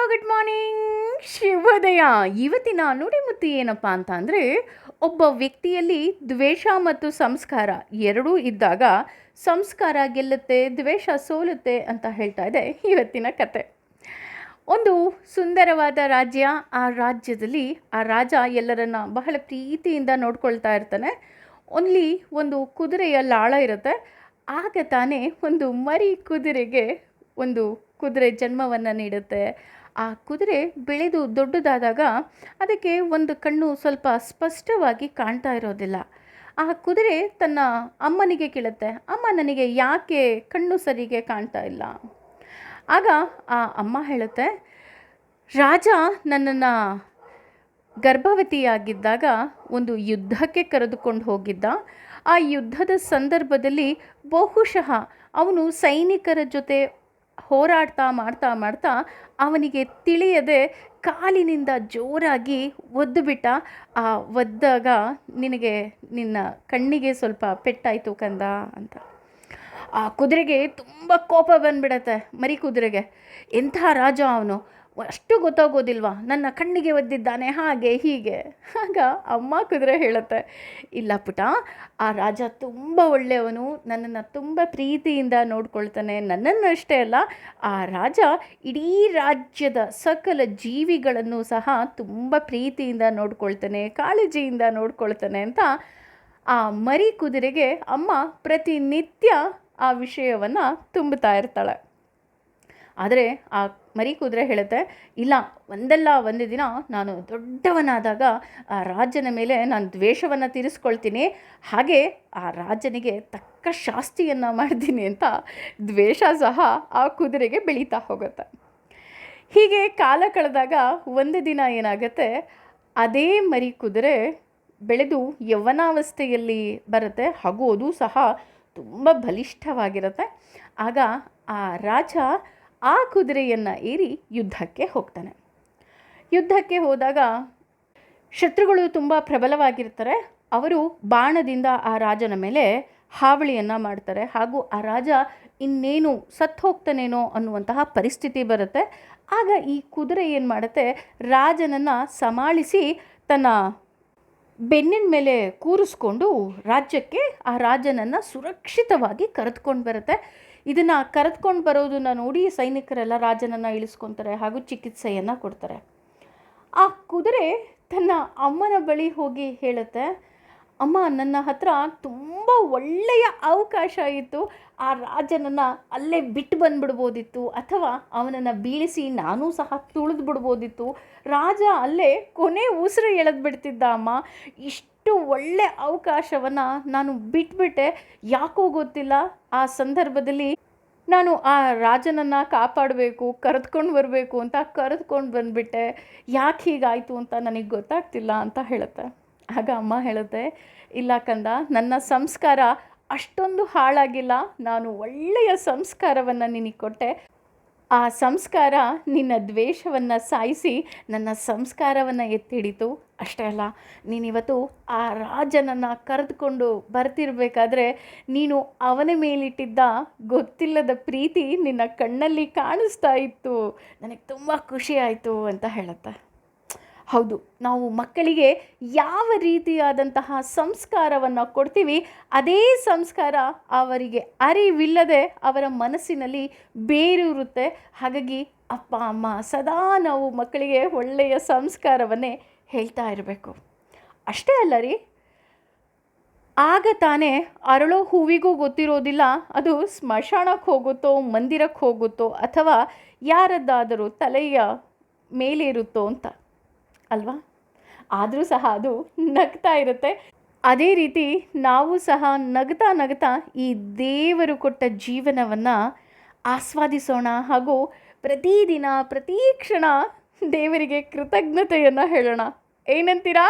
Good morning, ಶುಭೋದಯ. ಇವತ್ತಿನ ನುಡಿಮುತ್ತು ಏನಪ್ಪ ಅಂತ ಅಂದರೆ, ಒಬ್ಬ ವ್ಯಕ್ತಿಯಲ್ಲಿ ದ್ವೇಷ ಮತ್ತು ಸಂಸ್ಕಾರ ಎರಡೂ ಇದ್ದಾಗ ಸಂಸ್ಕಾರ ಗೆಲ್ಲುತ್ತೆ, ದ್ವೇಷ ಸೋಲುತ್ತೆ ಅಂತ ಹೇಳ್ತಾ ಇದೆ ಇವತ್ತಿನ ಕತೆ. ಒಂದು ಸುಂದರವಾದ ರಾಜ್ಯ. ಆ ರಾಜ್ಯದಲ್ಲಿ ಆ ರಾಜ ಎಲ್ಲರನ್ನ ಬಹಳ ಪ್ರೀತಿಯಿಂದ ನೋಡ್ಕೊಳ್ತಾ ಇರ್ತಾನೆ. ಅಲ್ಲಿ ಒಂದು ಕುದುರೆಯ ಲಾಳ ಇರುತ್ತೆ. ಆಗ ತಾನೇ ಒಂದು ಮರಿ ಕುದುರೆಗೆ ಒಂದು ಕುದುರೆ ಜನ್ಮವನ್ನು ನೀಡುತ್ತೆ. ಆ ಕುದುರೆ ಬೆಳೆದು ದೊಡ್ಡದಾದಾಗ ಅದಕ್ಕೆ ಒಂದು ಕಣ್ಣು ಸ್ವಲ್ಪ ಸ್ಪಷ್ಟವಾಗಿ ಕಾಣ್ತಾ ಇರೋದಿಲ್ಲ. ಆ ಕುದುರೆ ತನ್ನ ಅಮ್ಮನಿಗೆ ಕೇಳುತ್ತೆ, ಅಮ್ಮ ನನಗೆ ಯಾಕೆ ಕಣ್ಣು ಸರಿಗೆ ಕಾಣ್ತಾ ಇಲ್ಲ? ಆಗ ಆ ಅಮ್ಮ ಹೇಳುತ್ತೆ, ರಾಜ ನನ್ನನ್ನು ಗರ್ಭವತಿಯಾಗಿದ್ದಾಗ ಒಂದು ಯುದ್ಧಕ್ಕೆ ಕರೆದುಕೊಂಡು ಹೋಗಿದ್ದ. ಆ ಯುದ್ಧದ ಸಂದರ್ಭದಲ್ಲಿ ಬಹುಶಃ ಅವನು ಸೈನಿಕರ ಜೊತೆ ಹೋರಾಡ್ತಾ ಮಾಡ್ತಾ ಮಾಡ್ತಾ ಅವನಿಗೆ ತಿಳಿಯದೆ ಕಾಲಿನಿಂದ ಜೋರಾಗಿ ಒದ್ದು ಬಿಟ್ಟ. ಆ ಒದ್ದಾಗ ನಿನ್ನ ಕಣ್ಣಿಗೆ ಸ್ವಲ್ಪ ಪೆಟ್ಟಾಯಿತು ಕಂದ ಅಂತ. ಆ ಕುದುರೆಗೆ ತುಂಬ ಕೋಪ ಬಂದ್ಬಿಡತ್ತೆ. ಮರಿ ಕುದುರೆಗೆ, ಎಂಥ ರಾಜ ಅವನು, ಅಷ್ಟು ಗೊತ್ತಾಗೋದಿಲ್ವಾ, ನನ್ನ ಕಣ್ಣಿಗೆ ಒದ್ದಿದ್ದಾನೆ, ಹಾಗೆ ಹೀಗೆ. ಆಗ ಅಮ್ಮ ಕುದುರೆ ಹೇಳುತ್ತೆ, ಇಲ್ಲ ಪುಟ, ಆ ರಾಜ ತುಂಬ ಒಳ್ಳೆಯವನು, ನನ್ನನ್ನು ತುಂಬ ಪ್ರೀತಿಯಿಂದ ನೋಡ್ಕೊಳ್ತಾನೆ. ನನ್ನನ್ನು ಅಷ್ಟೇ ಅಲ್ಲ, ಆ ರಾಜ ಇಡೀ ರಾಜ್ಯದ ಸಕಲ ಜೀವಿಗಳನ್ನು ಸಹ ತುಂಬ ಪ್ರೀತಿಯಿಂದ ನೋಡ್ಕೊಳ್ತಾನೆ, ಕಾಳಜಿಯಿಂದ ನೋಡ್ಕೊಳ್ತಾನೆ ಅಂತ ಆ ಮರಿ ಕುದುರೆಗೆ ಅಮ್ಮ ಪ್ರತಿನಿತ್ಯ ಆ ವಿಷಯವನ್ನು ತುಂಬುತ್ತಾ ಇರ್ತಾಳೆ. ಆದರೆ ಆ ಮರಿ ಕುದುರೆ ಹೇಳುತ್ತೆ, ಇಲ್ಲ, ಒಂದಲ್ಲ ಒಂದು ದಿನ ನಾನು ದೊಡ್ಡವನಾದಾಗ ಆ ರಾಜನ ಮೇಲೆ ನಾನು ದ್ವೇಷವನ್ನು ತೀರಿಸ್ಕೊಳ್ತೀನಿ, ಹಾಗೆ ಆ ರಾಜನಿಗೆ ತಕ್ಕ ಶಾಸ್ತಿಯನ್ನು ಮಾಡ್ತೀನಿ ಅಂತ ದ್ವೇಷ ಸಹ ಆ ಕುದುರೆಗೆ ಬೆಳೀತಾ ಹೋಗುತ್ತೆ. ಹೀಗೆ ಕಾಲ ಕಳೆದಾಗ ಒಂದು ದಿನ ಏನಾಗುತ್ತೆ, ಅದೇ ಮರಿ ಕುದುರೆ ಬೆಳೆದು ಯೌವನಾವಸ್ಥೆಯಲ್ಲಿ ಬರುತ್ತೆ, ಹಾಗೂ ಅದು ಸಹ ತುಂಬ ಬಲಿಷ್ಠವಾಗಿರುತ್ತೆ. ಆಗ ಆ ರಾಜ ಆ ಕುದುರೆಯನ್ನು ಏರಿ ಯುದ್ಧಕ್ಕೆ ಹೋಗ್ತಾನೆ. ಯುದ್ಧಕ್ಕೆ ಹೋದಾಗ ಶತ್ರುಗಳು ತುಂಬ ಪ್ರಬಲವಾಗಿರ್ತಾರೆ. ಅವರು ಬಾಣದಿಂದ ಆ ರಾಜನ ಮೇಲೆ ಹಾವಳಿಯನ್ನು ಮಾಡ್ತಾರೆ, ಹಾಗೂ ಆ ರಾಜ ಇನ್ನೇನು ಸತ್ತು ಹೋಗ್ತಾನೇನೋ ಅನ್ನುವಂತಹ ಪರಿಸ್ಥಿತಿ ಬರುತ್ತೆ. ಆಗ ಈ ಕುದುರೆ ಏನು ಮಾಡುತ್ತೆ, ರಾಜನನ್ನು ಸಮಾಳಿಸಿ ತನ್ನ ಬೆನ್ನಿನ ಮೇಲೆ ಕೂರಿಸ್ಕೊಂಡು ರಾಜ್ಯಕ್ಕೆ ಆ ರಾಜನನ್ನು ಸುರಕ್ಷಿತವಾಗಿ ಕರೆದುಕೊಂಡು ಬರುತ್ತೆ. ಇದನ್ನು ಕರೆದುಕೊಂಡು ಬರೋದನ್ನು ನೋಡಿ ಸೈನಿಕರೆಲ್ಲ ರಾಜನನ್ನು ಇಳಿಸ್ಕೊತಾರೆ ಹಾಗೂ ಚಿಕಿತ್ಸೆಯನ್ನು ಕೊಡ್ತಾರೆ. ಆ ಕುದುರೆ ತನ್ನ ಅಮ್ಮನ ಬಳಿ ಹೋಗಿ ಹೇಳುತ್ತೆ, ಅಮ್ಮ, ನನ್ನ ಹತ್ರ ತುಂಬ ಒಳ್ಳೆಯ ಅವಕಾಶ ಇತ್ತು, ಆ ರಾಜನನ್ನು ಅಲ್ಲೇ ಬಿಟ್ಟು ಬಂದುಬಿಡ್ಬೋದಿತ್ತು, ಅಥವಾ ಅವನನ್ನು ಬೀಳಿಸಿ ನಾನೂ ಸಹ ತುಳಿದು ಬಿಡ್ಬೋದಿತ್ತು. ರಾಜ ಅಲ್ಲೇ ಕೊನೆ ಉಸಿರು ಎಳೆದು ಬಿಡ್ತಿದ್ದ ಅಮ್ಮ. ಇಷ್ಟು ಒಳ್ಳೆ ಅವಕಾಶವನ್ನು ನಾನು ಬಿಟ್ಬಿಟ್ಟೆ, ಯಾಕೋ ಗೊತ್ತಿಲ್ಲ. ಆ ಸಂದರ್ಭದಲ್ಲಿ ನಾನು ಆ ರಾಜನನ್ನು ಕಾಪಾಡಬೇಕು, ಕರೆದುಕೊಂಡು ಬರಬೇಕು ಅಂತ ಕರೆದುಕೊಂಡು ಬಂದುಬಿಟ್ಟೆ, ಯಾಕೆ ಹೀಗಾಯಿತು ಅಂತ ನನಗೆ ಗೊತ್ತಾಗ್ತಿಲ್ಲ ಅಂತ ಹೇಳುತ್ತೆ. ಆಗ ಅಮ್ಮ ಹೇಳುತ್ತೆ, ಇಲ್ಲ ಕಂದ, ನನ್ನ ಸಂಸ್ಕಾರ ಅಷ್ಟೊಂದು ಹಾಳಾಗಿಲ್ಲ, ನಾನು ಒಳ್ಳೆಯ ಸಂಸ್ಕಾರವನ್ನು ನಿನಗೆ ಕೊಟ್ಟೆ. ಆ ಸಂಸ್ಕಾರ ನಿನ್ನ ದ್ವೇಷವನ್ನು ಸಾಯಿಸಿ ನನ್ನ ಸಂಸ್ಕಾರವನ್ನು ಎತ್ತಿಡಿತು. ಅಷ್ಟೇ ಅಲ್ಲ, ನೀನಿವತ್ತು ಆ ರಾಜನನ್ನು ಕರೆದುಕೊಂಡು ಬರ್ತಿರ್ಬೇಕಾದ್ರೆ ನೀನು ಅವನ ಮೇಲಿಟ್ಟಿದ್ದ ಗೊತ್ತಿಲ್ಲದ ಪ್ರೀತಿ ನಿನ್ನ ಕಣ್ಣಲ್ಲಿ ಕಾಣಿಸ್ತಾ ಇತ್ತು, ನನಗೆ ತುಂಬ ಖುಷಿಯಾಯಿತು ಅಂತ ಹೇಳುತ್ತೆ. ಹೌದು, ನಾವು ಮಕ್ಕಳಿಗೆ ಯಾವ ರೀತಿಯಾದಂತಹ ಸಂಸ್ಕಾರವನ್ನು ಕೊಡ್ತೀವಿ, ಅದೇ ಸಂಸ್ಕಾರ ಅವರಿಗೆ ಅರಿವಿಲ್ಲದೆ ಅವರ ಮನಸ್ಸಿನಲ್ಲಿ ಬೇರೂರುತ್ತೆ. ಹಾಗಾಗಿ ಅಪ್ಪ ಅಮ್ಮ ಸದಾ ನಾವು ಮಕ್ಕಳಿಗೆ ಒಳ್ಳೆಯ ಸಂಸ್ಕಾರವನ್ನೇ ಹೇಳ್ತಾ ಇರಬೇಕು. ಅಷ್ಟೇ ಅಲ್ಲ ರೀ, ಆಗ ತಾನೇ ಅರಳೋ ಹೂವಿಗೂ ಗೊತ್ತಿರೋದಿಲ್ಲ ಅದು ಸ್ಮಶಾನಕ್ಕೆ ಹೋಗುತ್ತೋ, ಮಂದಿರಕ್ಕೆ ಹೋಗುತ್ತೋ, ಅಥವಾ ಯಾರದ್ದಾದರೂ ತಲೆಯ ಮೇಲೆ ಇರುತ್ತೋ ಅಂತ ಅಲ್ವಾ? ಆದರೂ ಸಹ ಅದು ನಗ್ತಾ ಇರುತ್ತೆ. ಅದೇ ರೀತಿ ನಾವು ಸಹ ನಗ್ತಾ ನಗ್ತಾ ಈ ದೇವರು ಕೊಟ್ಟ ಜೀವನವನ್ನು ಆಸ್ವಾದಿಸೋಣ, ಹಾಗೂ ಪ್ರತಿದಿನ ಪ್ರತಿ ಕ್ಷಣ ದೇವರಿಗೆ ಕೃತಜ್ಞತೆಯನ್ನು ಹೇಳೋಣ. ಏನಂತೀರಾ?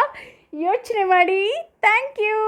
ಯೋಚನೆ ಮಾಡಿ. Thank you.